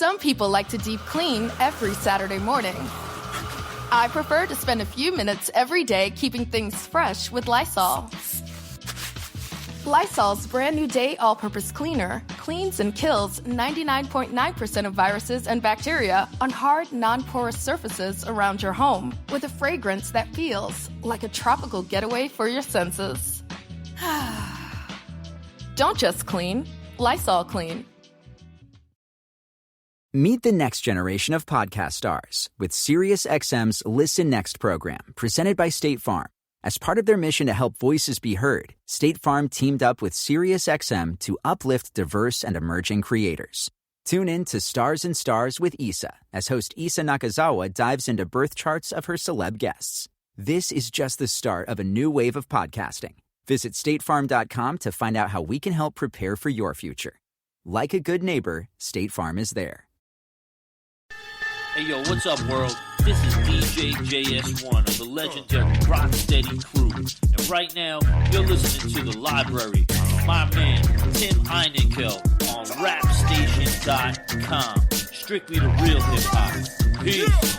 Some people like to deep clean every Saturday morning. I prefer to spend a few minutes every day keeping things fresh with Lysol. Lysol's brand new Day All-Purpose Cleaner cleans and kills 99.9% of viruses and bacteria on hard, non-porous surfaces around your home with a fragrance that feels like a tropical getaway for your senses. Don't just clean, Lysol clean. Meet the next generation of podcast stars with SiriusXM's Listen Next program, presented by State Farm. As part of their mission to help voices be heard, State Farm teamed up with SiriusXM to uplift diverse and emerging creators. Tune in to Stars and Stars with Issa, as host Issa Nakazawa dives into birth charts of her celeb guests. This is just the start of a new wave of podcasting. Visit statefarm.com to find out how we can help prepare for your future. Like a good neighbor, State Farm is there. Hey yo, what's up world? This is DJ JS1 of the legendary Rocksteady crew. And right now, you're listening to The Library with my man, Tim Einenkel on rapstation.com. Strictly the real hip-hop. Peace.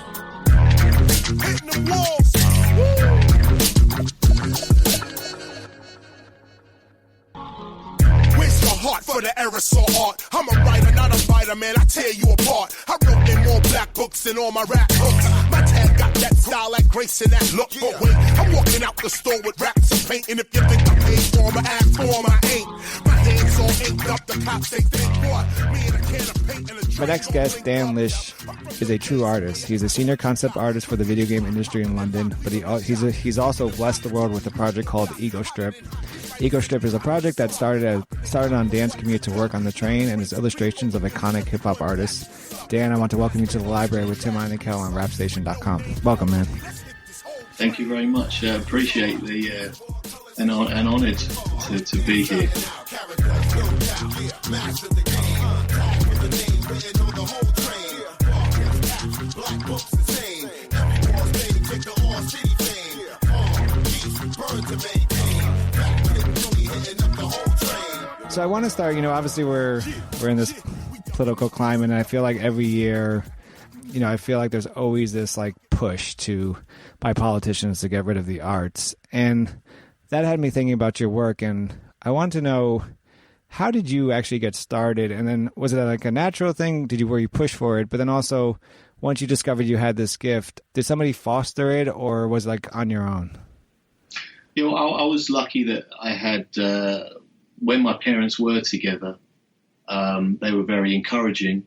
Hitting the walls. Where's your heart for the aerosol art? I'm a writer, not a fighter, man. I tear you apart. I wrote in more black books than all my rap books. My tag got that style, that grace, and that look. But wait, I'm walking out the store with raps and paint. And if you think I paid for them, I asked for them, I ain't. My hands all inked up, the cops they think what? Me and a can of paint and a My next guest, Dan Lish, is a true artist. He's a senior concept artist for the video game industry in London, but he's also blessed the world with a project called Egostrip. Egostrip is a project that started on Dan's commute to work on the train and is illustrations of iconic hip-hop artists. Dan, I want to welcome you to The Library with Tim Einenkel on rapstation.com. Welcome, man. Thank you very much. Appreciate and honoured to be here. So I want to start, obviously we're in this political climate, and I feel like every year, I feel like there's always this like push by politicians to get rid of the arts. And that had me thinking about your work, and I want to know, how did you actually get started? And then was it like a natural thing? Were you pushed for it? But then also, once you discovered you had this gift, did somebody foster it, or was it like on your own? I was lucky that I had, when my parents were together, they were very encouraging,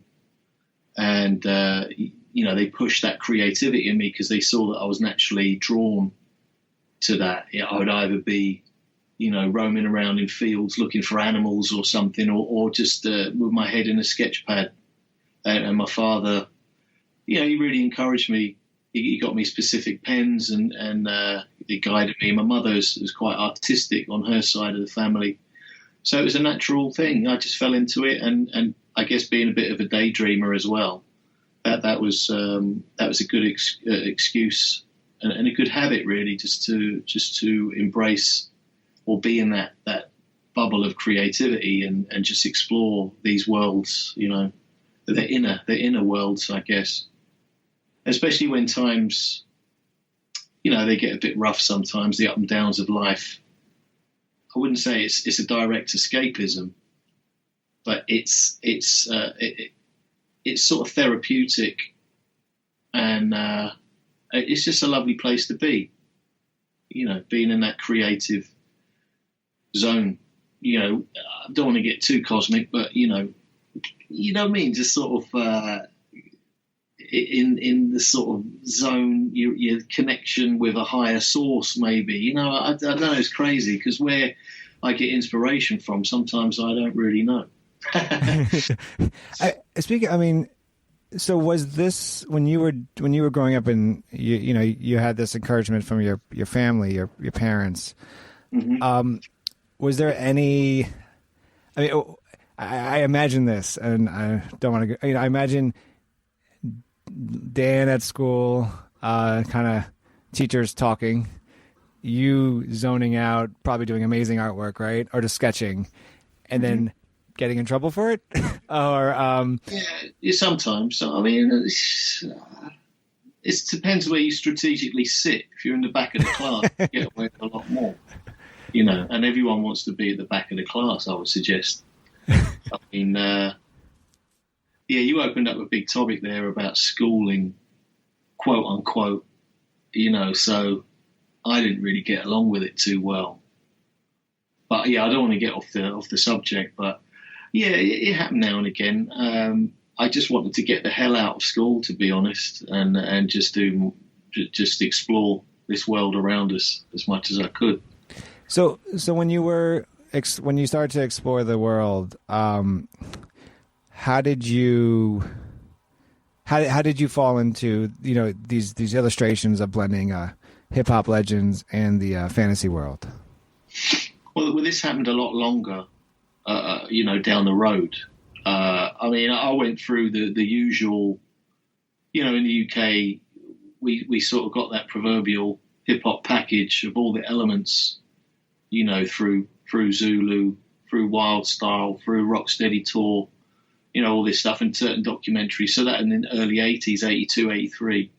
and they pushed that creativity in me because they saw that I was naturally drawn to that. I would either be, roaming around in fields looking for animals or something, or just with my head in a sketch pad. And my father, he really encouraged me. He got me specific pens and he guided me. My mother was quite artistic on her side of the family. So it was a natural thing. I just fell into it, and I guess being a bit of a daydreamer as well, that was a good excuse and a good habit, really, just to embrace or be in that bubble of creativity and just explore these worlds, the inner worlds, I guess. Especially when times, they get a bit rough sometimes, the up and downs of life. I wouldn't say it's a direct escapism, but it's sort of therapeutic, and it's just a lovely place to be. Being in that creative zone. I don't want to get too cosmic, but you know what I mean. Just sort of in the sort of zone, your connection with a higher source, maybe. I don't know. It's crazy because where I get inspiration from, sometimes I don't really know. So was this when you were growing up and you had this encouragement from your family, your parents? Mm-hmm. Was there any? I imagine this, and I don't want to go. I imagine Dan at school, kind of teachers talking, you zoning out, probably doing amazing artwork, right, or just sketching, and then getting in trouble for it? Or yeah, sometimes. I mean, it depends where you strategically sit. If you're in the back of the class, you get away with a lot more, and everyone wants to be at the back of the class, I would suggest. I mean, you opened up a big topic there about schooling, quote unquote, so I didn't really get along with it too well. But yeah, I don't want to get off the subject, but yeah, it happened now and again. I just wanted to get the hell out of school, to be honest, and just explore this world around us as much as I could. So when you started to explore the world, how did you fall into these illustrations of blending hip hop legends and the fantasy world? Well, this happened a lot longer, down the road. I mean, I went through the usual, in the UK, we sort of got that proverbial hip hop package of all the elements, through Zulu, through Wild Style, through Rocksteady Tour, all this stuff and certain documentaries. So that in the early 80s, 82, 83.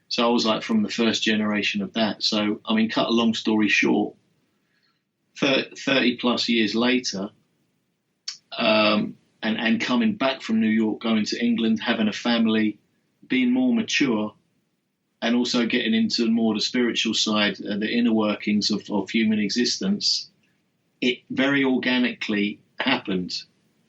So I was like from the first generation of that. So, I mean, cut a long story short, 30 plus years later, and coming back from New York, going to England, having a family, being more mature, and also getting into more the spiritual side, the inner workings of human existence, it very organically happened.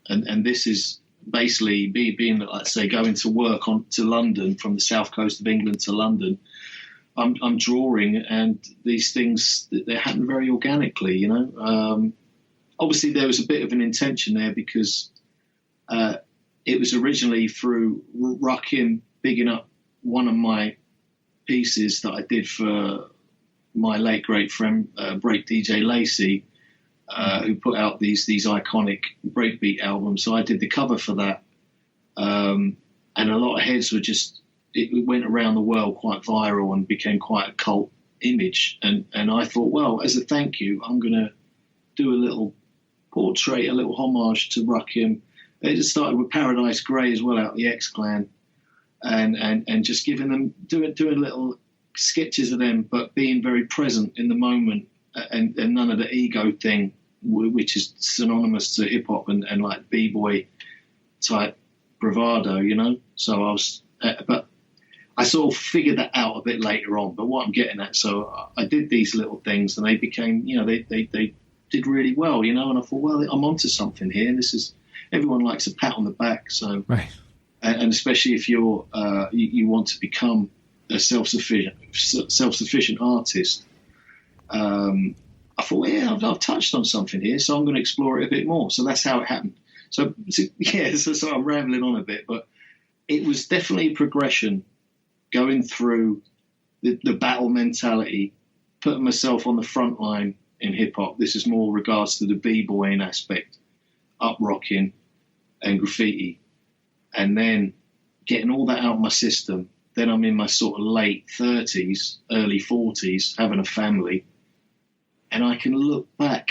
And this is basically being, let's say, going to work to London, from the south coast of England to London. I'm drawing, and these things, they happen very organically, Obviously, there was a bit of an intention there because it was originally through Raekwon bigging up one of my pieces that I did for my late great friend, break DJ Lacey, who put out these iconic breakbeat albums. So I did the cover for that, and a lot of heads were it went around the world quite viral and became quite a cult image. And I thought, well, as a thank you, I'm going to do a little portrait, a little homage to Raekwon. It just started with Paradise Grey as well, out the X-Clan, and just giving them, doing little sketches of them, but being very present in the moment, and none of the ego thing, which is synonymous to hip hop and like b-boy type bravado, So I was, but I sort of figured that out a bit later on. But what I'm getting at, so I did these little things, and they became, they did really well, and I thought, well, I'm onto something here. This is, everyone likes a pat on the back, so right. And especially if you're you want to become a self-sufficient artist. I thought, yeah, I've touched on something here, so I'm going to explore it a bit more. So that's how it happened. So I'm rambling on a bit, but it was definitely a progression, going through the battle mentality, putting myself on the front line in hip hop. This is more regards to the b-boying aspect, up rocking and graffiti, and then getting all that out of my system. Then I'm in my sort of late 30s, early 40s, having a family, and I can look back,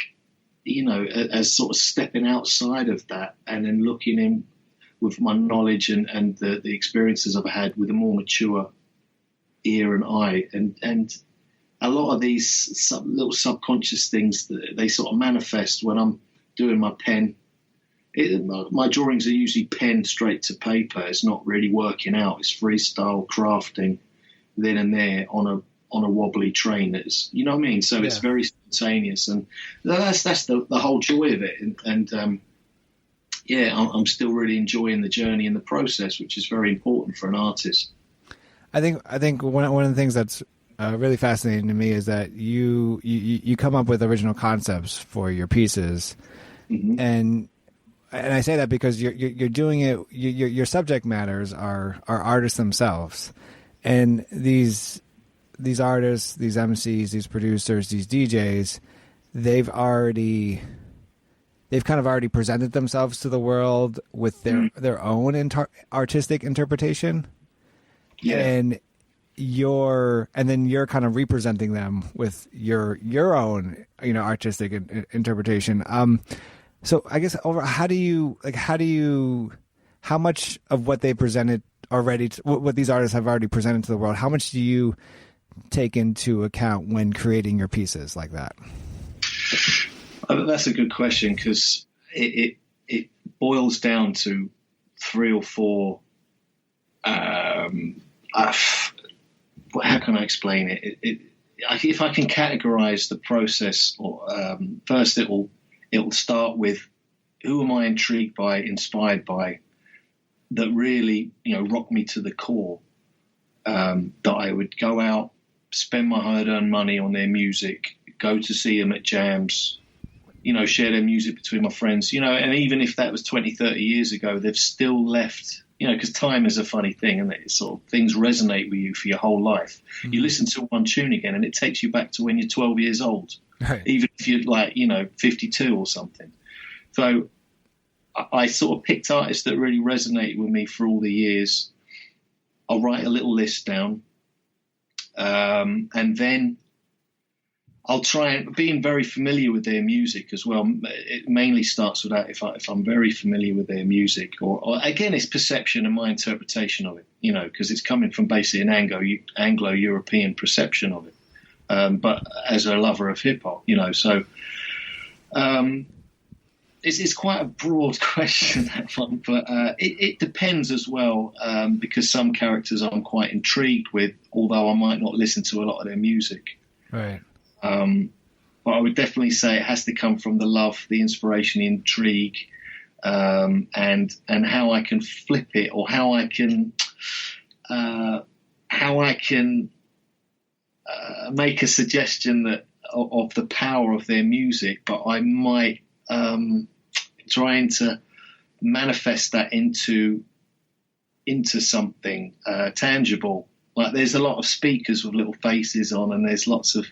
as sort of stepping outside of that, and then looking in with my knowledge and the experiences I've had with a more mature ear and eye, and a lot of these little subconscious things, they sort of manifest when I'm doing my pen. My drawings are usually pen straight to paper. It's not really working out. It's freestyle crafting then and there on a wobbly train. It's, you know what I mean? So It's very spontaneous, and that's the whole joy of it. And I'm still really enjoying the journey and the process, which is very important for an artist. I think one of the things that's really fascinating to me is that you come up with original concepts for your pieces, mm-hmm. and I say that because you're doing it. Your subject matters are artists themselves, and these artists, these MCs, these producers, these DJs, they've kind of already presented themselves to the world with their own artistic interpretation. Yeah. And then you're kind of representing them with your own, artistic interpretation. So I guess how much of what they presented already, what these artists have already presented to the world, how much do you take into account when creating your pieces like that? That's a good question, because it boils down to 3 or 4. How can I explain it? If I can categorize the process, or first it will start with who am I intrigued by, inspired by, that really rock me to the core. That I would go out, spend my hard-earned money on their music, go to see them at jams, share their music between my friends, and even if that was 20, 30 years ago, they've still left, because time is a funny thing, and it sort of things resonate with you for your whole life. Mm-hmm. You listen to one tune again and it takes you back to when you're 12 years old, right. Even if you're 52 or something. So I sort of picked artists that really resonated with me for all the years. I'll write a little list down, and then I'll try and being very familiar with their music as well. It mainly starts with that. If I'm very familiar with their music, or again, it's perception and my interpretation of it, because it's coming from basically an Anglo-European perception of it. But as a lover of hip hop, so it's quite a broad question, that one. But it depends as well, because some characters I'm quite intrigued with, although I might not listen to a lot of their music. Right. But I would definitely say it has to come from the love, the inspiration, the intrigue, and how I can flip it, or how I can make a suggestion that of the power of their music, but I might trying to manifest that into something tangible. Like there's a lot of speakers with little faces on, and there's lots of,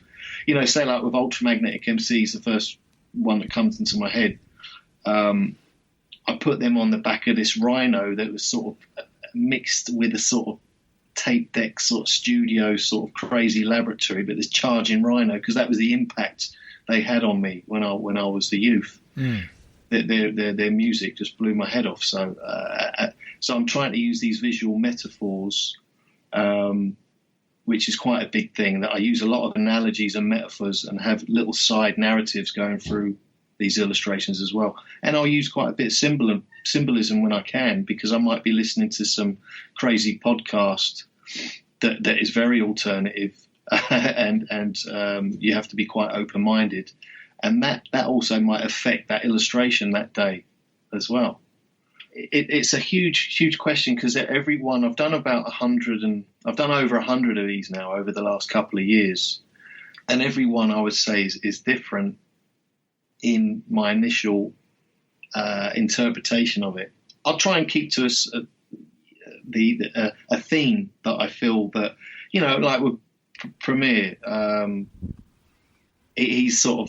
say like with Ultramagnetic MCs, the first one that comes into my head, I put them on the back of this rhino that was sort of mixed with a sort of tape deck sort of studio sort of crazy laboratory, but this charging rhino, because that was the impact they had on me when I was a youth. Their music just blew my head off. So I'm trying to use these visual metaphors, which is quite a big thing, that I use a lot of analogies and metaphors and have little side narratives going through these illustrations as well. And I'll use quite a bit of symbolism when I can, because I might be listening to some crazy podcast that is very alternative, and you have to be quite open-minded. And that also might affect that illustration that day as well. It's a huge question, because every one, I've done about 100, and I've done over 100 of these now over the last couple of years. And every one I would say is different in my initial interpretation of it. I'll try and keep to a theme that I feel that, like with Premier, he said,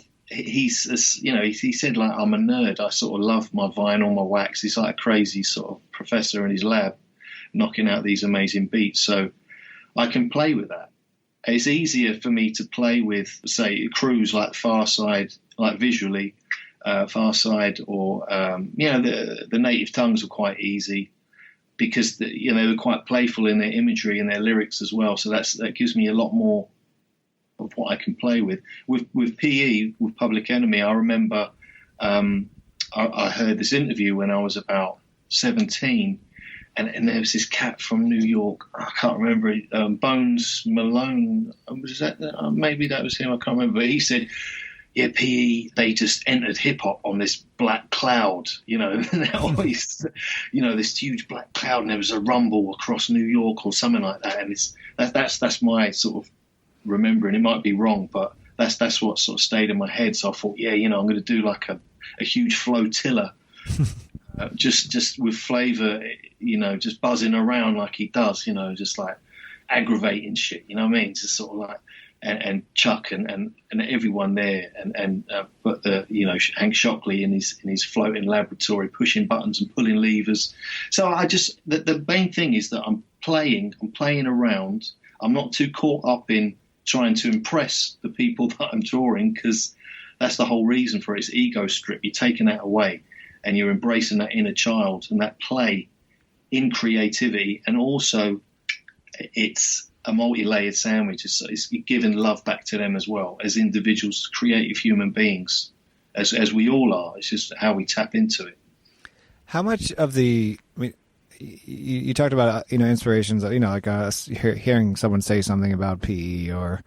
like, I'm a nerd. I sort of love my vinyl, my wax. He's like a crazy sort of professor in his lab knocking out these amazing beats. So I can play with that. It's easier for me to play with, say, crews like Far Side, like visually, Far Side, or, the Native Tongues are quite easy, because they were quite playful in their imagery and their lyrics as well. So that gives me a lot more of what I can play with. With PE, with Public Enemy, I remember I heard this interview when I was about 17, and there was this cat from New York, I can't remember, Bones Malone, was that, maybe that was him, I can't remember, but he said, yeah, PE, they just entered hip-hop on this black cloud, always, this huge black cloud, and there was a rumble across New York or something like that, and that's my sort of remembering. It might be wrong, but that's what sort of stayed in my head. So I thought, I'm going to do like a huge flotilla, just with flavour, just buzzing around like he does, just like aggravating shit, you know what I mean? Just sort of like, and Chuck and everyone there, but Hank Shockley in his floating laboratory, pushing buttons and pulling levers. So the main thing is that I'm playing around. I'm not too caught up in trying to impress the people that I'm drawing, because that's the whole reason for it. It's Egostrip. You're taking that away and you're embracing that inner child and that play in creativity. And also it's a multi-layered sandwich. It's giving love back to them as well as individuals, creative human beings, as we all are. It's just how we tap into it. How much of the, I mean, you talked about, inspirations, like hearing someone say something about PE or,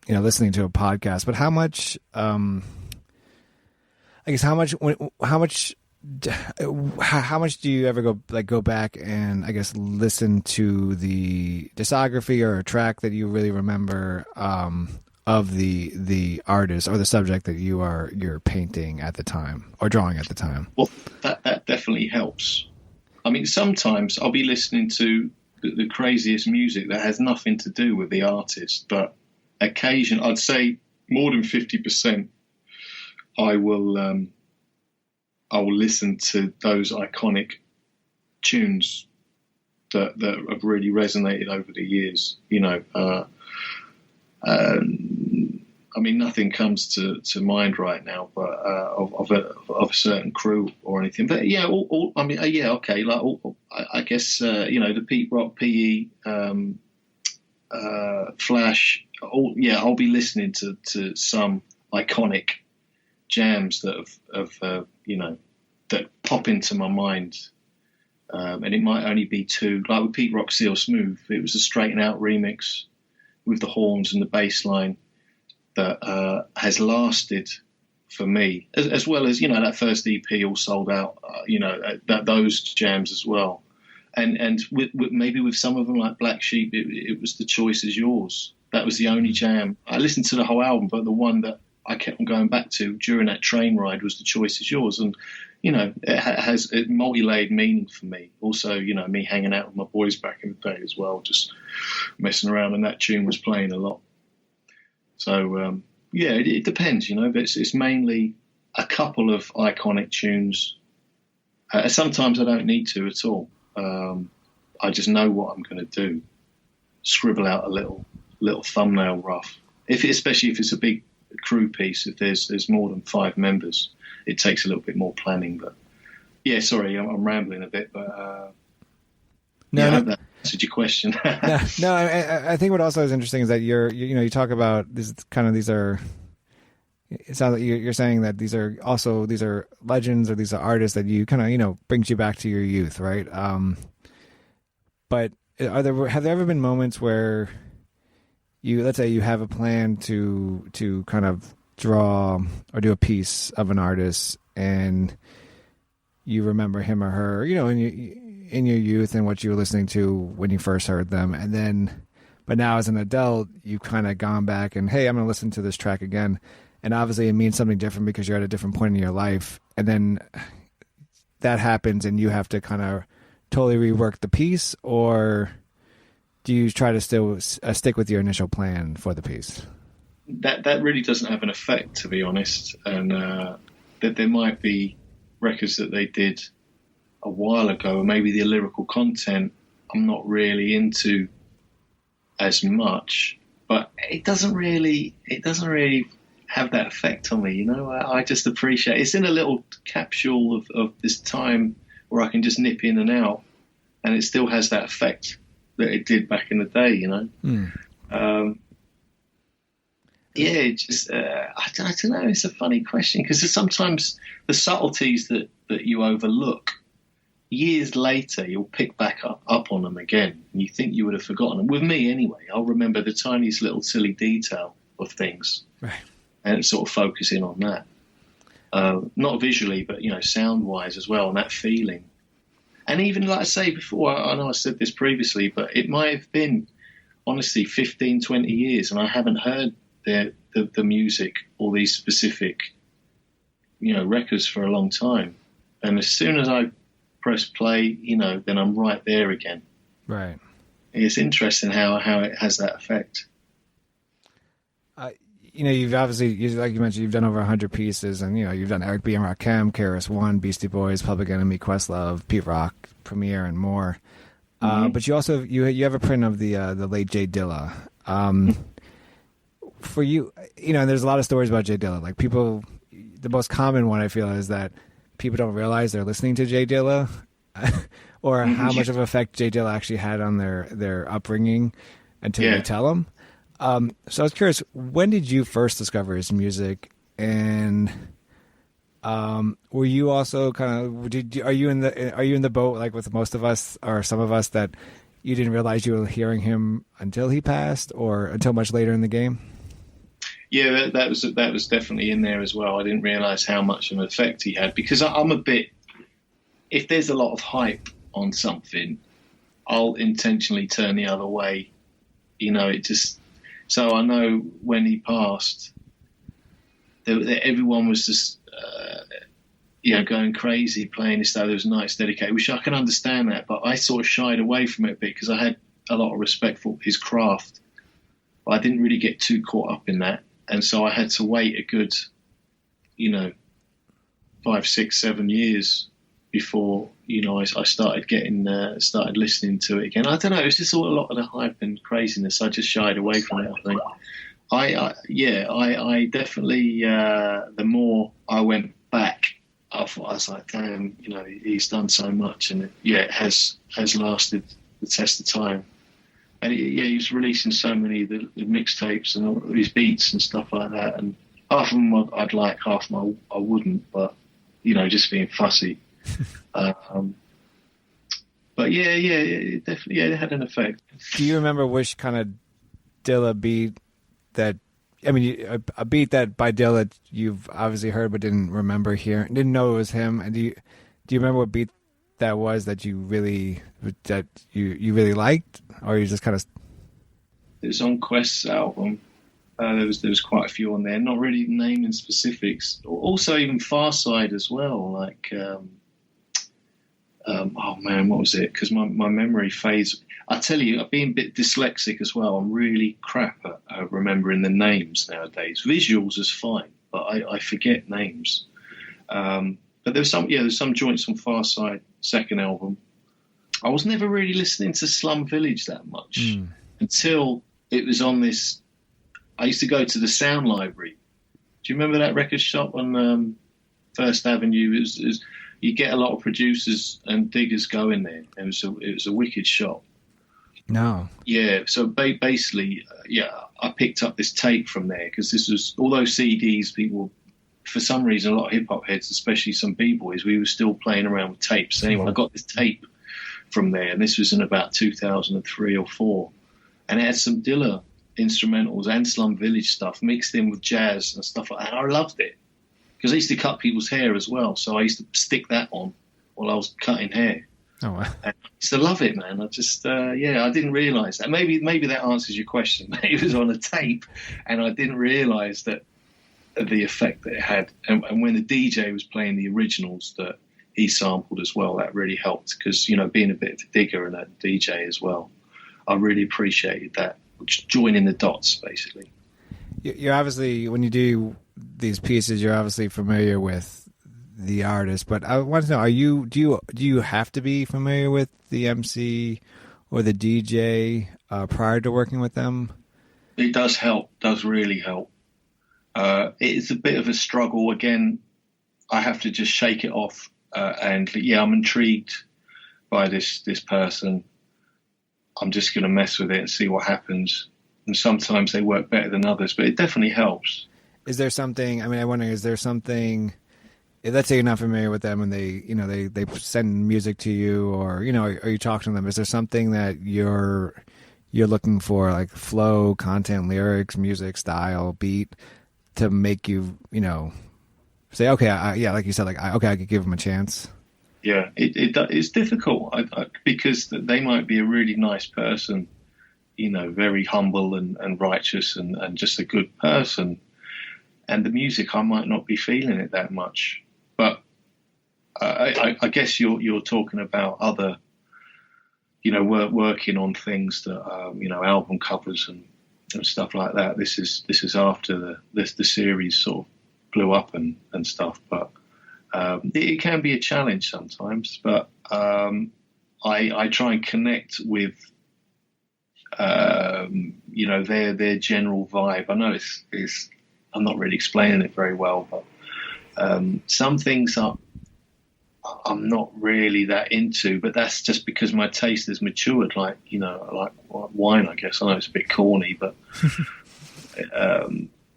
listening to a podcast, but how much, how much do you ever go back and I guess listen to the discography or a track that you really remember, of the artist or the subject that you're painting at the time or drawing at the time? Well, that definitely helps. I mean, sometimes I'll be listening to the craziest music that has nothing to do with the artist, but I'd say more than 50%, I will listen to those iconic tunes that have really resonated over the years. I mean, nothing comes to mind right now, but of a certain crew or anything. But yeah, okay. Like, I guess the Pete Rock, PE, Flash. I'll be listening to some iconic jams that that pop into my mind, and it might only be two. Like with Pete Rock, Seal Smooth, it was a straighten out remix with the horns and the bass line that has lasted for me, as well as that first EP all sold out. Those jams as well, and with maybe with some of them like Black Sheep, it was The Choice Is Yours. That was the only jam. I listened to the whole album, but the one that I kept on going back to during that train ride was The Choice Is Yours, and it has a multi-layered meaning for me. Also, me hanging out with my boys back in the day as well, just messing around, and that tune was playing a lot. So, it depends, but it's mainly a couple of iconic tunes. Sometimes I don't need to at all. I just know what I'm going to do. Scribble out a little thumbnail rough. Especially if it's a big crew piece, if there's more than 5 members, it takes a little bit more planning. But yeah, sorry, I'm rambling a bit, but I hope that answered your question. No, I think what also is interesting is that you talk about these are. It sounds like you're saying that these are legends or these are artists that you kind of brings you back to your youth, right? But have there ever been moments where let's say you have a plan to kind of draw or do a piece of an artist, and you remember him or her, in your youth and what you were listening to when you first heard them, but now as an adult, you've kind of gone back and, hey, I'm going to listen to this track again, and obviously it means something different because you're at a different point in your life, and then that happens and you have to kind of totally rework the piece, or do you try to still stick with your initial plan for the piece? That really doesn't have an effect, to be honest. And that there might be records that they did a while ago, and maybe the lyrical content I'm not really into as much, but it doesn't really have that effect on me. I just appreciate it's in a little capsule of this time where I can just nip in and out, and it still has that effect that it did back in the day, I don't know. It's a funny question because sometimes the subtleties that you overlook, years later, you'll pick back up on them again, and you think you would have forgotten them. With me, anyway, I'll remember the tiniest little silly detail of things, right, and sort of focusing on that, not visually, but sound-wise as well, and that feeling. And even, like I say before, I know I said this previously, but it might have been, honestly, 15, 20 years, and I haven't heard the music or these specific, records for a long time. And as soon as I press play, then I'm right there again. Right. It's interesting how it has that effect. You've obviously, like you mentioned, you've done over 100 pieces, and you've done Eric B. and Rakim, KRS-One, Beastie Boys, Public Enemy, Questlove, Pete Rock, Premier, and more. But you also you have a print of the late Jay Dilla. for you, and there's a lot of stories about Jay Dilla. Like people, the most common one I feel is that people don't realize they're listening to Jay Dilla, or how much of an effect Jay Dilla actually had on their upbringing until you tell them. So I was curious, when did you first discover his music, and were you also kind of are you in the boat like with most of us or some of us that you didn't realize you were hearing him until he passed or until much later in the game? Yeah, that was definitely in there as well. I didn't realize how much of an effect he had, because I'm a bit, if there's a lot of hype on something, I'll intentionally turn the other way. So I know when he passed, everyone was just, going crazy playing his style. There was nights dedicated, which I can understand that, but I sort of shied away from it a bit because I had a lot of respect for his craft, but I didn't really get too caught up in that. And so I had to wait a good, 5, 6, 7 years before, I started listening to it again. I don't know. It was just all a lot of the hype and craziness. I just shied away from it, I think. I definitely, the more I went back, I was like, damn, he's done so much, and it has lasted the test of time. And he was releasing so many of the mixtapes and all his beats and stuff like that. And half of them I'd like, half of them I wouldn't, but, just being fussy. But it definitely, it had an effect. Do you remember which kind of Dilla beat that, a beat that by Dilla you've obviously heard but didn't know it was him? And do you remember what beat that was that you really liked, or you just kind of? It was on Quest's album. There was quite a few on there. Not really naming specifics. Also, even Far Side as well. Like, oh man, what was it? Because my memory fades. I tell you, being a bit dyslexic as well, I'm really crap at remembering the names nowadays. Visuals is fine, but I forget names. But there's some joints on Far Side, second album. I was never really listening to Slum Village that much until it was on this. I used to go to the Sound Library. Do you remember that record shop on First Avenue? It was you get a lot of producers and diggers going there. It was a wicked shop. No. Yeah. So basically, I picked up this tape from there because this was, although CDs, people, for some reason, a lot of hip hop heads, especially some B-boys, we were still playing around with tapes. Anyway, I got this tape from there, and this was in about 2003 or 4, and it had some Dilla instrumentals and Slum Village stuff mixed in with jazz and stuff like that. And I loved it because I used to cut people's hair as well, so I used to stick that on while I was cutting hair. Oh, wow. And I used to love it, man. I just, I didn't realise that. Maybe that answers your question. It was on a tape, and I didn't realise that the effect that it had. And when the DJ was playing the originals that he sampled as well, that really helped because, being a bit of a digger and a DJ as well, I really appreciated that, joining the dots, basically. You're obviously, when you do these pieces, you're obviously familiar with the artist, but I want to know, do you have to be familiar with the MC or the DJ prior to working with them? It does help, does really help. It's a bit of a struggle. Again, I have to just shake it off. I'm intrigued by this person. I'm just going to mess with it and see what happens. And sometimes they work better than others, but it definitely helps. Is there something, I wonder, is there something, let's say you're not familiar with them and they send music to you, or, are you talking to them? Is there something that you're looking for, like flow, content, lyrics, music, style, beat, to make you, say, okay, like you said, like, okay, I could give them a chance? Yeah, it's difficult because they might be a really nice person, very humble and righteous and just a good person. And the music, I might not be feeling it that much. But I guess you're talking about other, working on things that, album covers and stuff like that. This is after the series sort of blew up and stuff. But it can be a challenge sometimes. But I try and connect with you know, their general vibe. I know it's I'm not really explaining it very well, but some things I'm not really that into, but that's just because my taste has matured. Like, you know, like wine, I guess. I know it's a bit corny, but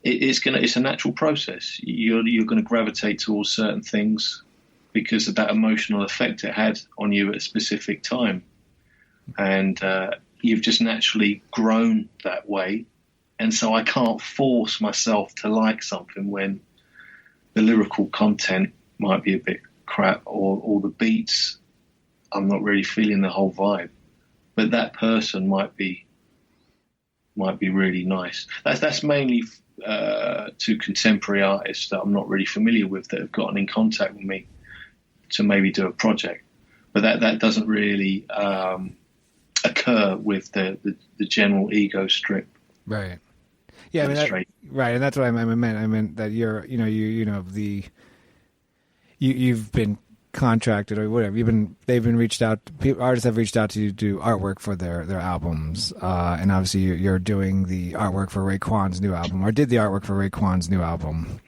it's a natural process. You're going to gravitate towards certain things because of that emotional effect it had on you at a specific time, and you've just naturally grown that way. And so I can't force myself to like something when the lyrical content might be a bit crap, or the beats, I'm not really feeling the whole vibe, but that person might be really nice. That's mainly to contemporary artists that I'm not really familiar with that have gotten in contact with me to maybe do a project, but that doesn't really occur with the general Egostrip. Right. Yeah, I mean, right, and that's what I meant. I meant that you've been contracted or whatever. They've been reached out. Artists have reached out to you to do artwork for their albums, and obviously you're doing the artwork for Raekwon's new album, or did the artwork for Raekwon's new album.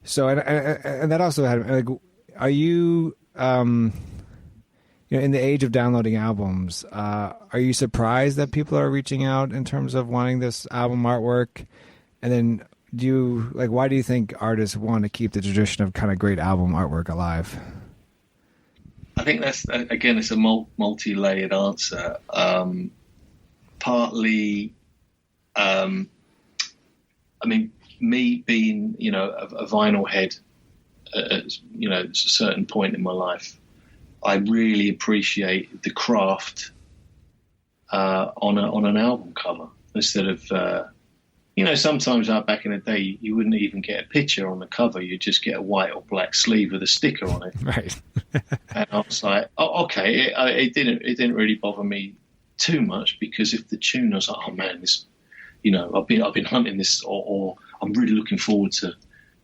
So and that also had, like, are you in the age of downloading albums, are you surprised that people are reaching out in terms of wanting this album artwork? And then why do you think artists want to keep the tradition of kind of great album artwork alive? I think that's, again, it's a multi-layered answer. Partly, I mean, me being, you know, a vinyl head at, you know, a certain point in my life, I really appreciate the craft on an album cover instead of, you know, sometimes back in the day you wouldn't even get a picture on the cover; you'd just get a white or black sleeve with a sticker on it. Right. And I was like, oh, okay, it didn't really bother me too much, because if the tune, I was like, oh man, this, you know, I've been hunting this, or I'm really looking forward to,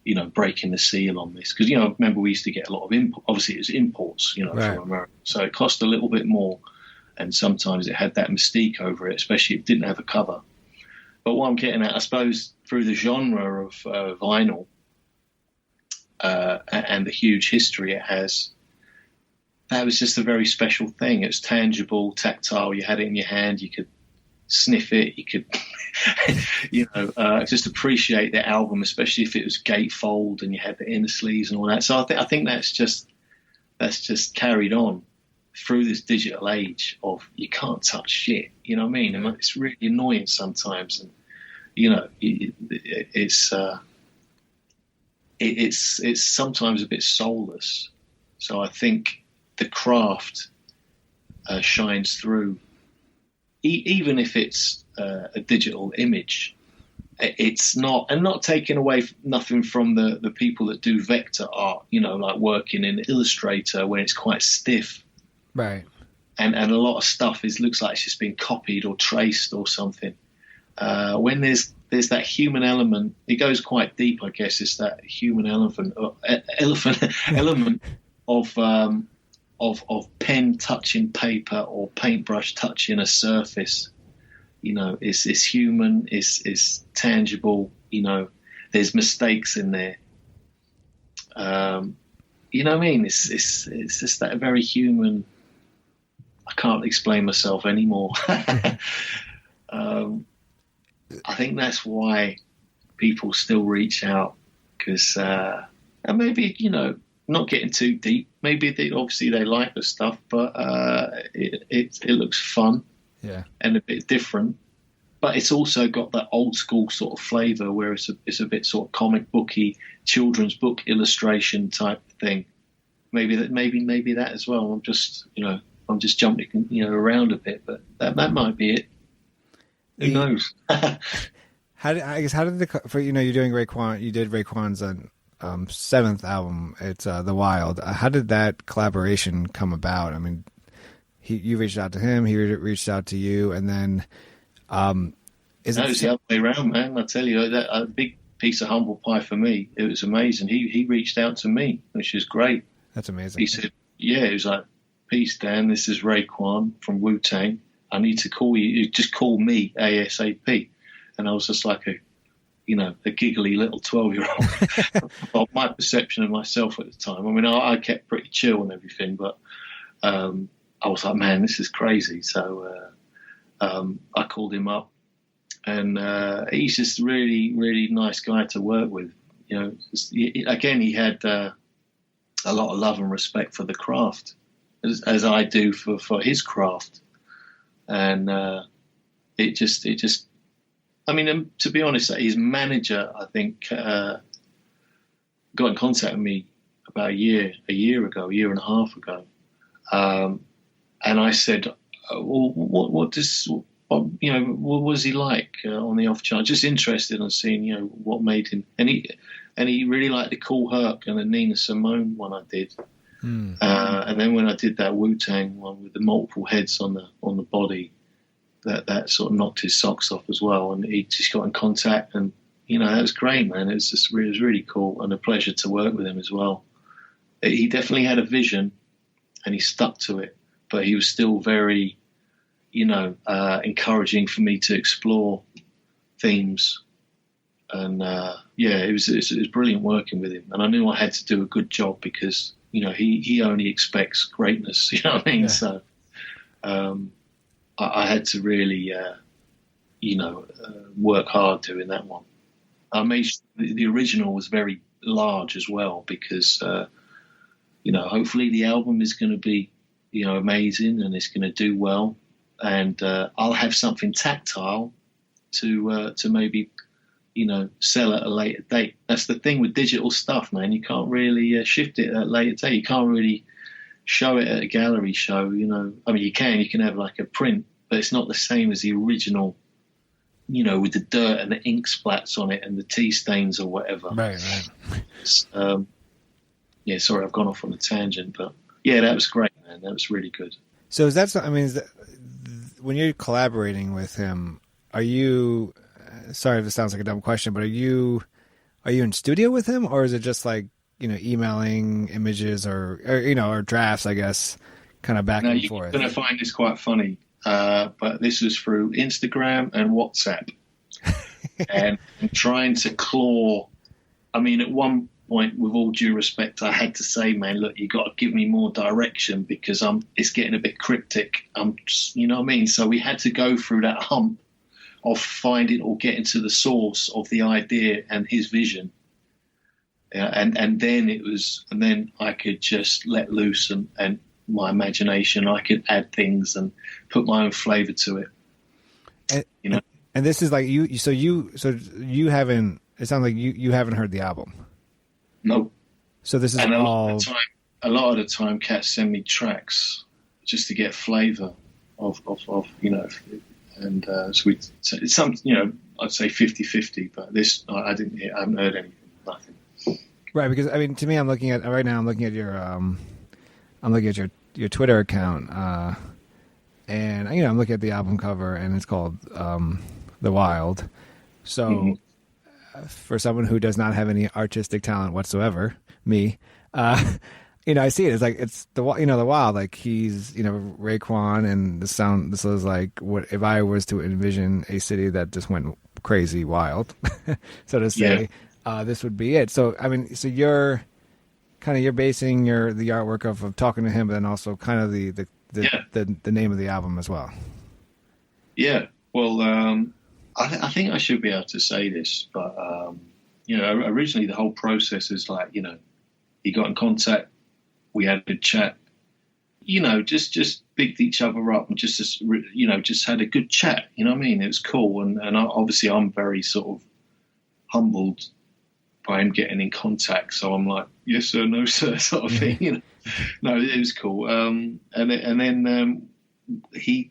you know, breaking the seal on this, because, you know, I remember we used to get a lot of obviously it was imports, you know, right, from America, so it cost a little bit more, and sometimes it had that mystique over it, especially if it didn't have a cover. But what I'm getting at, I suppose, through the genre of vinyl and the huge history it has, that was just a very special thing. It was tangible, tactile. You had it in your hand. You could sniff it. You could, you know, just appreciate the album, especially if it was gatefold and you had the inner sleeves and all that. So I think that's just carried on through this digital age of you can't touch shit. You know what I mean? And it's really annoying sometimes, and you know, it's sometimes a bit soulless. So I think the craft shines through, even if it's a digital image. It's not taking away nothing from the people that do vector art, you know, like working in Illustrator when it's quite stiff. Right. And a lot of stuff looks like it's just been copied or traced or something. When there's that human element, it goes quite deep, I guess. It's that human element of pen touching paper or paintbrush touching a surface. You know, it's human, it's tangible. You know, there's mistakes in there. You know what I mean? It's just that very human. I can't explain myself anymore. I think that's why people still reach out, because and maybe, you know, not getting too deep. Maybe they like the stuff, but it looks fun, yeah, and a bit different. But it's also got that old school sort of flavour where it's a bit sort of comic booky, children's book illustration type thing. Maybe that as well. I'm just jumping, you know, around a bit, but that might be it. Who knows? How did you're doing Raekwon? You did Raekwon's 7th album. It's The Wild. How did that collaboration come about? I mean, you reached out to him, he reached out to you, and then it was the other way around, man. I tell you, that a big piece of humble pie for me. It was amazing. He reached out to me, which is great. That's amazing. He said, "Yeah," he was like, "Peace, Dan. This is Raekwon from Wu-Tang. I need to call you. Just call me ASAP. And I was just like a giggly little 12-year-old. Well, my perception of myself at the time. I mean, I kept pretty chill and everything, but I was like, man, this is crazy. So I called him up, and he's just a really, really nice guy to work with. You know, again, he had a lot of love and respect for the craft, as I do for his craft. And it just, I mean, to be honest, his manager, I think, got in contact with me about a year and a half ago. And I said, well, what was he like on the off chance? Just interested in seeing, what made him. And he really liked the Cool Herc and the Nina Simone one I did. And then when I did that Wu-Tang one with the multiple heads on the body, that sort of knocked his socks off as well. And he just got in contact, and that was great, man. It was really cool and a pleasure to work with him as well. He definitely had a vision, and he stuck to it. But he was still very, encouraging for me to explore themes. And it was brilliant working with him. And I knew I had to do a good job because he only expects greatness. You know what I mean? Yeah. So I had to really work hard doing that one. I made sure the original was very large as well because hopefully the album is going to be amazing and it's going to do well, and I'll have something tactile to maybe sell at a later date. That's the thing with digital stuff, man. You can't really shift it at a later date. You can't really show it at a gallery show. I mean, you can have like a print, but it's not the same as the original. With the dirt and the ink splats on it and the tea stains or whatever. Right. Sorry, I've gone off on a tangent, but yeah, that was great, man. That was really good. So when you're collaborating with him, are you? Sorry if this sounds like a dumb question, but are you in studio with him, or is it just like emailing images or drafts, I guess, kind of back and forth? You're going to find this quite funny, but this was through Instagram and WhatsApp, and trying to claw. I mean, at one point, with all due respect, I had to say, man, look, you got to give me more direction because it's getting a bit cryptic. You know what I mean? So we had to go through that hump of finding or getting to the source of the idea and his vision. And then I could just let loose and my imagination. I could add things and put my own flavor to it. And this is like you. So you haven't. It sounds like you haven't heard the album. No. So this is a lot of the time, cats send me tracks just to get flavor of and so it's some I'd say 50-50, but this I haven't heard anything, nothing. Right, because I mean, to me, I'm looking at your Twitter account, and I'm looking at the album cover, and it's called The Wild. So, for someone who does not have any artistic talent whatsoever, me, I see it. It's like it's the Wild. Like he's Raekwon, and the sound. This is like what if I was to envision a city that just went crazy wild, so to say. Yeah. This would be it. So, I mean, so you're basing the artwork of talking to him, but then also kind of the name of the album as well. Yeah. Well, I think I should be able to say this, but originally the whole process is like, he got in contact, we had a chat, just bigged each other up and just had a good chat. You know what I mean? It was cool, and obviously I'm very sort of humbled by him getting in contact, so I'm like, yes sir, no sir, sort of thing. No, it was cool. And then he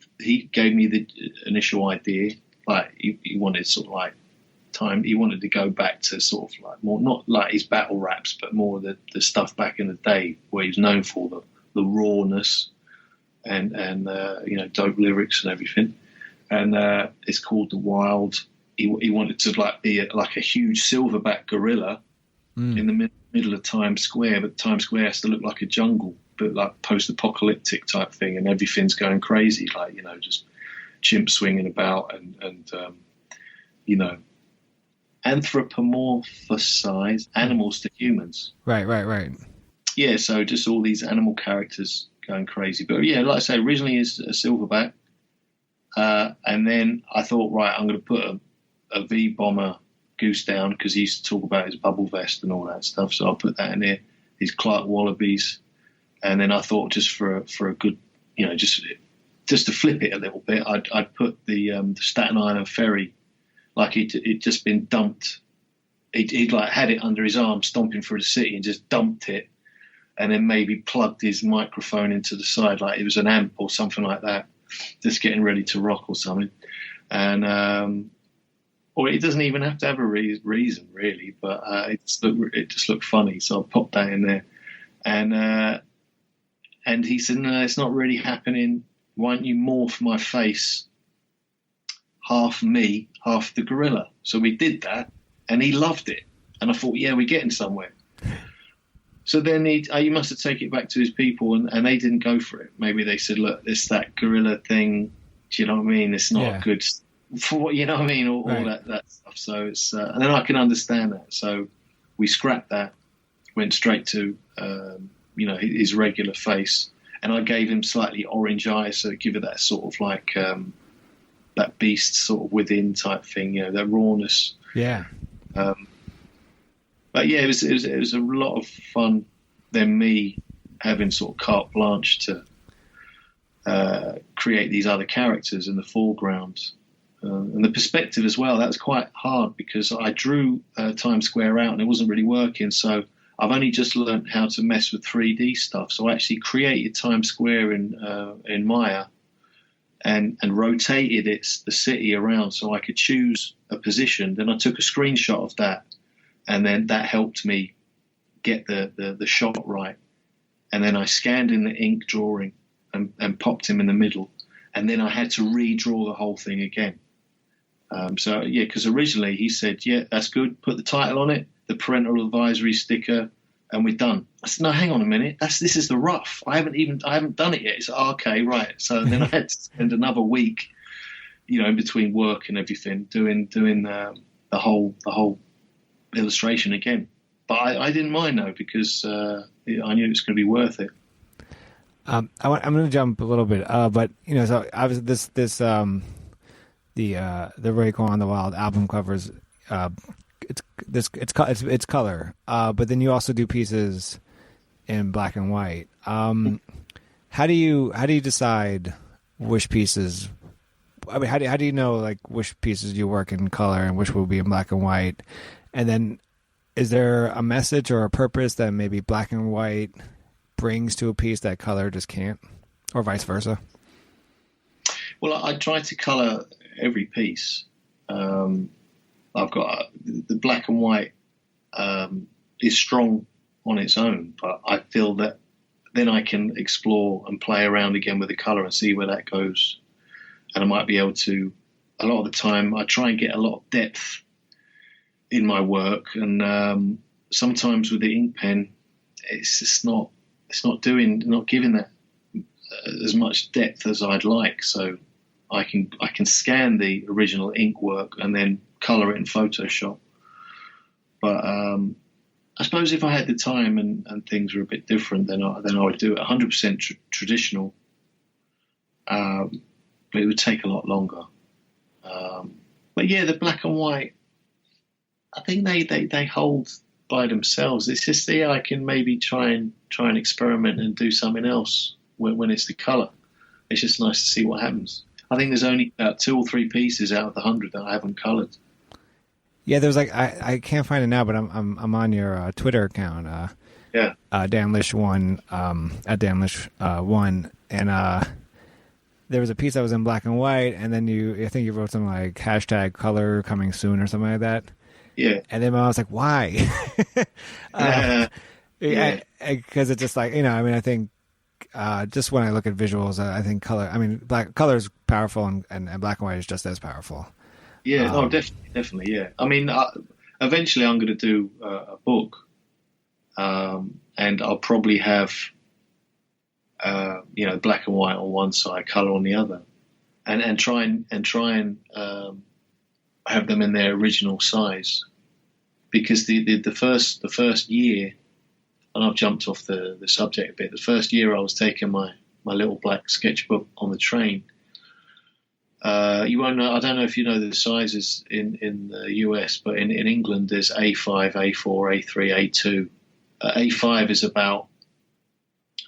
gave me the initial idea. Like he wanted sort of like time. He wanted to go back to sort of like more, not like his battle raps, but more the stuff back in the day where he was known for the rawness and dope lyrics and everything. And it's called The Wild. He wanted to like be like a huge silverback gorilla in the middle of Times Square, but Times Square has to look like a jungle, but like post-apocalyptic type thing, and everything's going crazy, like just chimp swinging about and you know, anthropomorphize animals to humans. Right. Yeah, so just all these animal characters going crazy. But yeah, like I say, originally it's a silverback. And then I thought, right, I'm going to put a V-bomber goose down because he used to talk about his bubble vest and all that stuff. So I put that in there, his Clark Wallabies. And then I thought just for a good, you know, just to flip it a little bit, I'd put the Staten Island ferry, like it'd just been dumped. He'd like had it under his arm, stomping through the city, and just dumped it, and then maybe plugged his microphone into the side like it was an amp or something like that, just getting ready to rock or something. And or it doesn't even have to have a reason really, but it just looked funny, so I popped that in there. And he said, no, it's not really happening. Why don't you morph my face, half me, half the gorilla? So we did that, and he loved it. And I thought, yeah, we're getting somewhere. So then he must have taken it back to his people, and they didn't go for it. Maybe they said, look, it's that gorilla thing. Do you know what I mean? It's not good for what, you know what I mean? All that stuff. So it's, and then I can understand that. So we scrapped that, went straight to, you know, his regular face. And I gave him slightly orange eyes, so give it that sort of like that beast sort of within type thing, you know, that rawness. Yeah. But yeah, it was a lot of fun. Then me having sort of carte blanche to create these other characters in the foreground, and the perspective as well. That was quite hard because I drew Times Square out and it wasn't really working. So I've only just learned how to mess with 3D stuff. So I actually created Times Square in Maya and rotated the city around so I could choose a position. Then I took a screenshot of that, and then that helped me get the shot right. And then I scanned in the ink drawing and popped him in the middle. And then I had to redraw the whole thing again. So, yeah, because originally he said, yeah, that's good. Put the title on it, the parental advisory sticker, and we're done. I said, no, hang on a minute. This is the rough. I haven't done it yet. It's okay, right. So then I had to spend another week, you know, in between work and everything, doing the whole illustration again. But I didn't mind though, because I knew it was going to be worth it. I'm going to jump a little bit, but you know, so obviously the Raekwon the Wild album covers, it's color, but then you also do pieces in black and white. How do you decide which pieces? I mean, how do you know like which pieces you work in color and which will be in black and white? And then, is there a message or a purpose that maybe black and white brings to a piece that color just can't, or vice versa? Well, I try to color every piece. I've got the black and white is strong on its own, but I feel that then I can explore and play around again with the color and see where that goes. And I might be able to, a lot of the time, I try and get a lot of depth in my work, and sometimes with the ink pen, it's just not giving that as much depth as I'd like. So I can scan the original ink work and then color it in Photoshop. But I suppose if I had the time and things were a bit different, then I would do it 100% traditional. But it would take a lot longer. But yeah, the black and white, I think they hold by themselves. It's just I can maybe try and experiment and do something else when it's the color. It's just nice to see what happens. I think there's only about 2 or 3 pieces out of the 100 that I haven't colored. Yeah, there's like I can't find it now, but I'm on your Twitter account. Dan Lish 1 at Dan Lish 1, and there was a piece that was in black and white, and then I think you wrote something like #color coming soon or something like that. Yeah. And then I was like, why? Because it's just like, you know, I mean, I think just when I look at visuals, I think color is powerful, and black and white is just as powerful. Yeah, definitely, yeah. I mean, eventually I'm going to do a book, and I'll probably have, black and white on one side, color on the other. and try and have them in their original size, because the first year, and I've jumped off the subject a bit. The first year I was taking my little black sketchbook on the train. You won't know. I don't know if you know the sizes in the US, but in England there's A5, A4, A3, A2. A5 is about.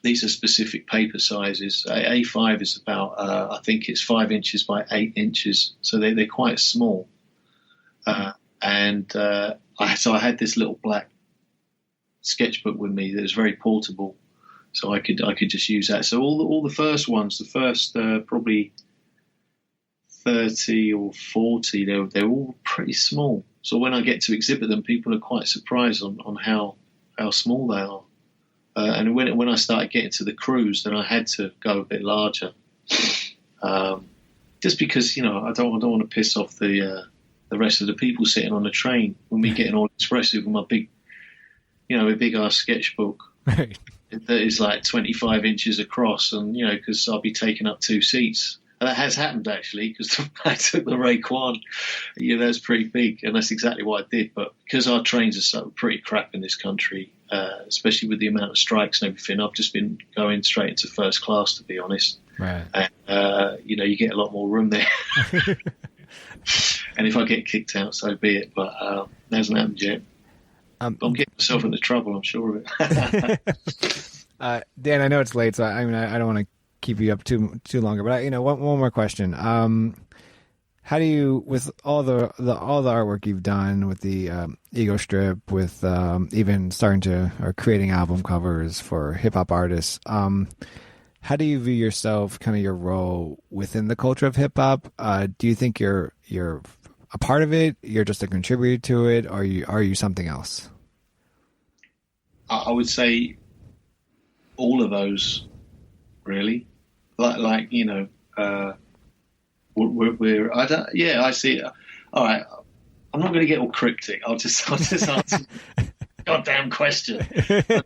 These are specific paper sizes. A5 is about. I think it's 5 inches by 8 inches, so they're quite small. So I had this little black sketchbook with me that was very portable, so I could just use that. So all the first ones, the first probably 30 or 40, they're all pretty small. So when I get to exhibit them, people are quite surprised on how small they are. And when I started getting to the cruise, then I had to go a bit larger, just because I don't want to piss off the rest of the people sitting on the train when we getting all expressive with my big, a big ass sketchbook Right. that is like 25 inches across, and because I'll be taking up 2 seats. And that has happened actually, because I took the Raekwon. That's pretty big, and that's exactly what I did. But because our trains are so pretty crap in this country, especially with the amount of strikes and everything, I've just been going straight into first class, to be honest. Right. And you get a lot more room there. And if I get kicked out, so be it. But that hasn't happened yet. But I'm getting myself into trouble, I'm sure of it. Dan, I know it's late, so I don't want to keep you up too longer. But one more question. How do you, with all the artwork you've done with the Egostrip, with even starting to or creating album covers for hip hop artists, how do you view yourself, kind of your role within the culture of hip hop? Do you think you're a part of it? You're just a contributor to it, or are you something else? I would say all of those, really. Like we're I see it. All right, I'm not going to get all cryptic. I'll just answer the goddamn question. Okay.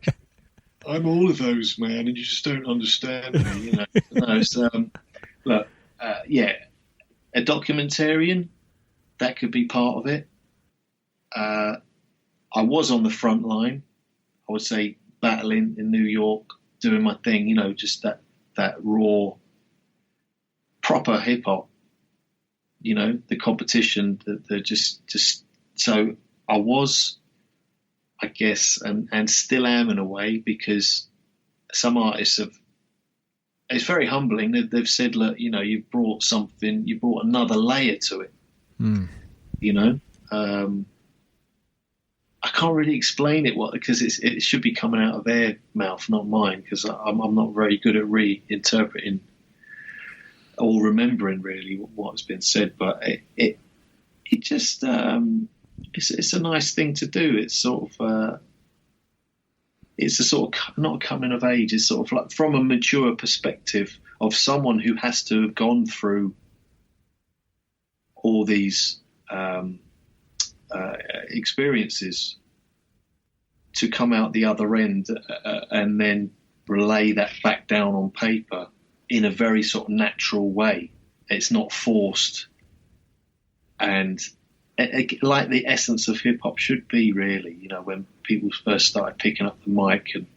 I'm all of those, man, and you just don't understand me. No, so, look, a documentarian, that could be part of it. I was on the front line, I would say, battling in New York, doing my thing, just that raw, proper hip hop, the competition, the just so I was, I guess, and still am in a way, because some artists have, it's very humbling. They've said, look, you brought another layer to it. I can't really explain it because it should be coming out of their mouth, not mine, because I'm not very good at reinterpreting or remembering really what's been said. But it just it's a nice thing to do. It's sort of it's a sort of not coming of age. It's sort of like from a mature perspective of someone who has to have gone through all these experiences to come out the other end and then relay that back down on paper in a very sort of natural way. It's not forced, and like the essence of hip hop should be, really. When people first started picking up the mic, and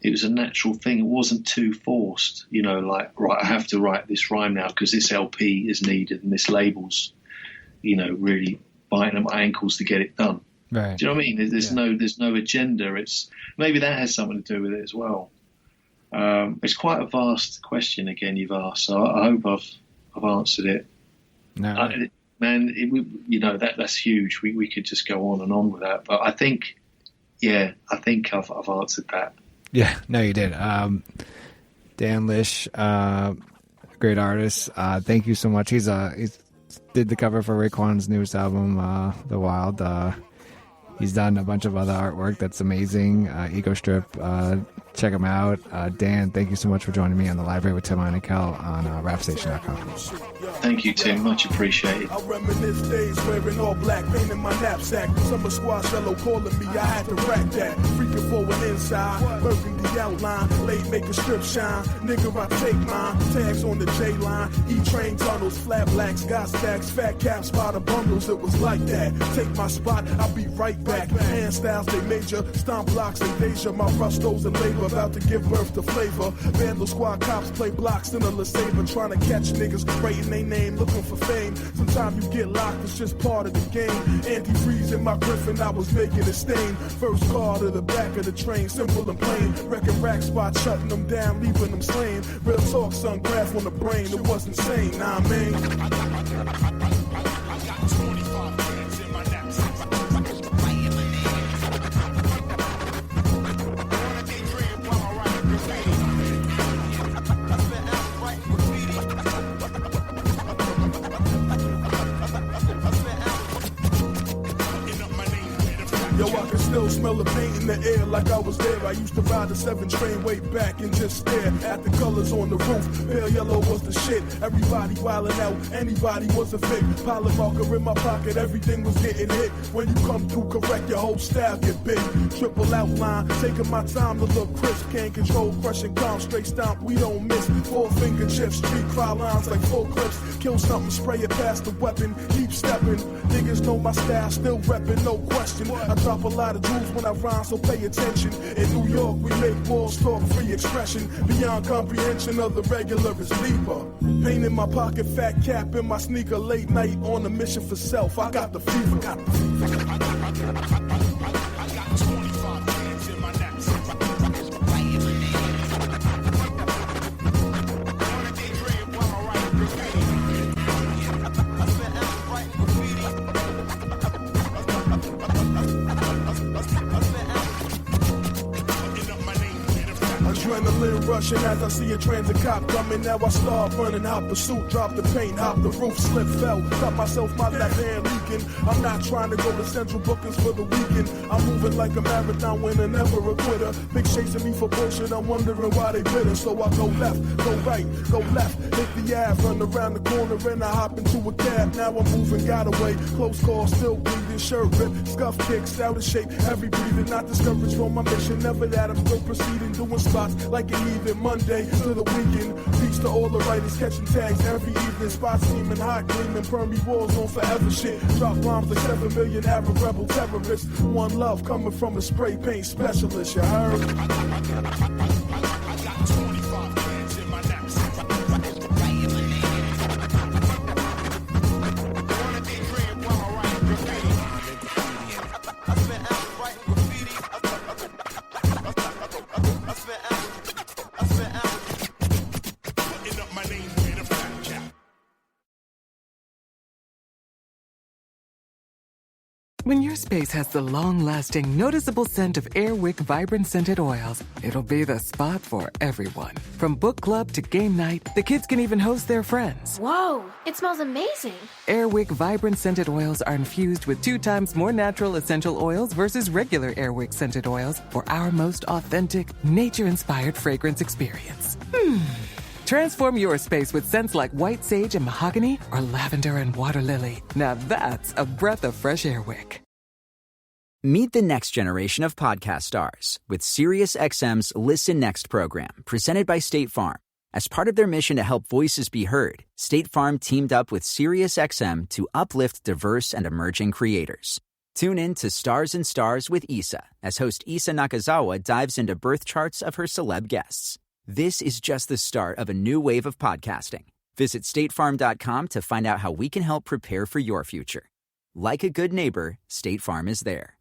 it was a natural thing. It wasn't too forced. Like, right, I have to write this rhyme now because this LP is needed and this label's, really biting at my ankles to get it done. Right. Do you know what I mean? There's no agenda. It's maybe that has something to do with it as well. It's quite a vast question again you've asked, so I hope I've answered it. No, that's huge. We could just go on and on with that, but I think I've answered that. Yeah, no, you did. Dan Lish, great artist. Thank you so much. He's did the cover for Raekwon's newest album, The Wild. He's done a bunch of other artwork that's amazing. Egostrip. check them out. Dan, thank you so much for joining me on the Library with Tim Einenkel on rapstation.com. Thank you, Tim. Much appreciated. I reminisce days wearing all black, paint in my knapsack. Summer squash yellow calling me, I had to rack that. Freaking forward inside, burgundy outline, late making strip shine. Nigga, I take mine. Tags on the J line, E-train tunnels, flat blacks, got stacks, fat caps by the bundles. It was like that. Take my spot, I'll be right back. Hand styles, they major, stomp blocks and Deja. My rustos and labor about to give birth to flavor. Vandal squad cops play blocks in a LeSabre, trying to catch niggas writing they name, looking for fame. Sometimes you get locked, it's just part of the game. Antifreeze in my Griffin, I was making a stain. First car to the back of the train, simple and plain. Wrecking rack spot, shutting them down, leaving them slain. Real talk, son, graph on the brain, it was insane, nah, man. Yo, I can still smell the paint in the air like I was there. I used to ride the 7 train way back and just stare at the colors on the roof. Pale yellow was the shit. Everybody wildin' out, anybody was a fit. Pilot marker in my pocket, everything was getting hit. When you come through correct, your whole style get big. Triple outline, taking my time to look crisp. Can't control, crushing calm, straight stomp, we don't miss. 4-finger chips, street cry lines like full clips. Kill something, spray it past the weapon, keep stepping. Niggas know my style, still reppin', no question. I drop a lot of jewels when I rhyme, so pay attention. In New York, we make walls talk, free expression. Beyond comprehension of the regular is deeper. Pain in my pocket, fat cap in my sneaker. Late night on a mission for self. I got the fever, got the fever. I got 25 hands in my knapsack. Adrenaline rushing as I see a transit cop coming. Now I start running, hop the suit, drop the paint, hop the roof, slip, fell. Cut myself, my left hand leaking. I'm not trying to go to central bookings for the weekend. I'm moving like a marathon winner, never a quitter. Big chasing me for bullshit, I'm wondering why they bitter. So I go left, go right, go left, hit the Ave, run around the corner and I hop into a cab. Now I'm moving, got away, close call, still bleeding, shirt rip, scuff kicks, out of shape, heavy breathing, not discouraged from my mission. Never that, I'm still proceeding, doing spots like an even Monday to the weekend. Peace to all the writers catching tags every evening. Spots seeming hot, gleaming, permy walls on forever shit. Drop bombs like 7 million Arab rebel terrorists. One love coming from a spray paint specialist, you heard? I got 25 hands in my knapsack. When your space has the long-lasting, noticeable scent of Airwick Vibrant Scented Oils, it'll be the spot for everyone. From book club to game night, the kids can even host their friends. Whoa, it smells amazing. Airwick Vibrant Scented Oils are infused with 2 times more natural essential oils versus regular Airwick Scented Oils for our most authentic, nature-inspired fragrance experience. Transform your space with scents like white sage and mahogany or lavender and water lily. Now that's a breath of fresh air wick. Meet the next generation of podcast stars with SiriusXM's Listen Next program, presented by State Farm. As part of their mission to help voices be heard, State Farm teamed up with SiriusXM to uplift diverse and emerging creators. Tune in to Stars and Stars with Issa, as host Issa Nakazawa dives into birth charts of her celeb guests. This is just the start of a new wave of podcasting. Visit statefarm.com to find out how we can help prepare for your future. Like a good neighbor, State Farm is there.